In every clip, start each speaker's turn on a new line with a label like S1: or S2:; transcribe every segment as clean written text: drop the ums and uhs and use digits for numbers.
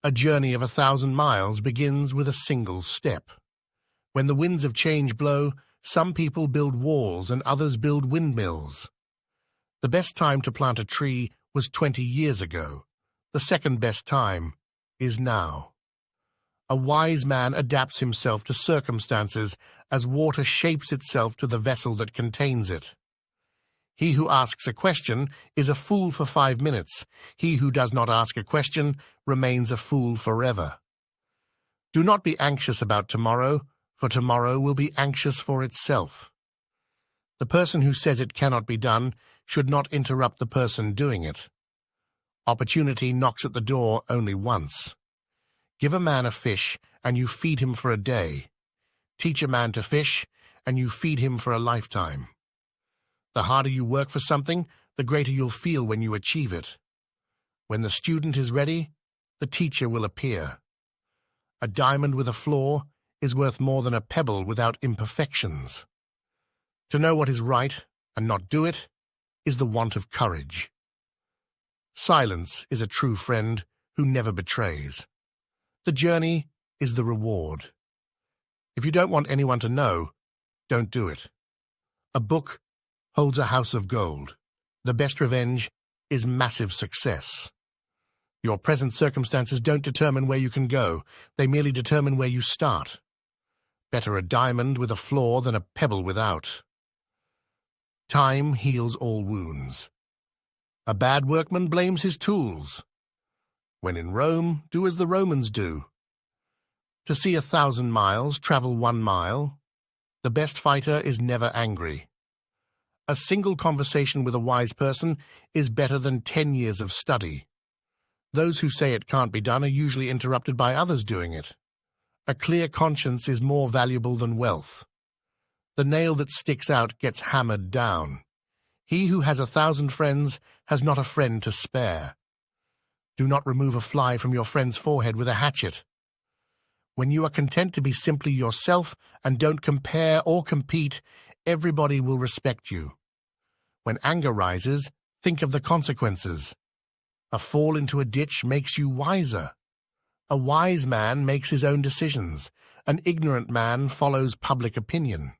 S1: A journey of 1,000 miles begins with a single step. When the winds of change blow, some people build walls and others build windmills. The best time to plant a tree was 20 years ago. The second best time is now. A wise man adapts himself to circumstances as water shapes itself to the vessel that contains it. He who asks a question is a fool for 5 minutes. He who does not ask a question remains a fool forever. Do not be anxious about tomorrow, for tomorrow will be anxious for itself. The person who says it cannot be done should not interrupt the person doing it. Opportunity knocks at the door only once. Give a man a fish, and you feed him for a day. Teach a man to fish, and you feed him for a lifetime. The harder you work for something, the greater you'll feel when you achieve it. When the student is ready, the teacher will appear. A diamond with a flaw is worth more than a pebble without imperfections. To know what is right and not do it is the want of courage. Silence is a true friend who never betrays. The journey is the reward. If you don't want anyone to know, don't do it. A book holds a house of gold. The best revenge is massive success. Your present circumstances don't determine where you can go. They merely determine where you start. Better a diamond with a flaw than a pebble without. Time heals all wounds. A bad workman blames his tools. When in Rome, do as the Romans do. To see 1,000 miles, travel 1 mile. The best fighter is never angry. A single conversation with a wise person is better than 10 years of study. Those who say it can't be done are usually interrupted by others doing it. A clear conscience is more valuable than wealth. The nail that sticks out gets hammered down. He who has 1,000 friends has not a friend to spare. Do not remove a fly from your friend's forehead with a hatchet. When you are content to be simply yourself and don't compare or compete, everybody will respect you. When anger rises, think of the consequences. A fall into a ditch makes you wiser. A wise man makes his own decisions. An ignorant man follows public opinion.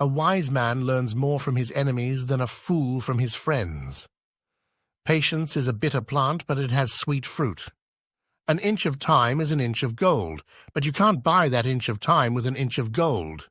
S1: A wise man learns more from his enemies than a fool from his friends. Patience is a bitter plant, but it has sweet fruit. An inch of time is an inch of gold, but you can't buy that inch of time with an inch of gold.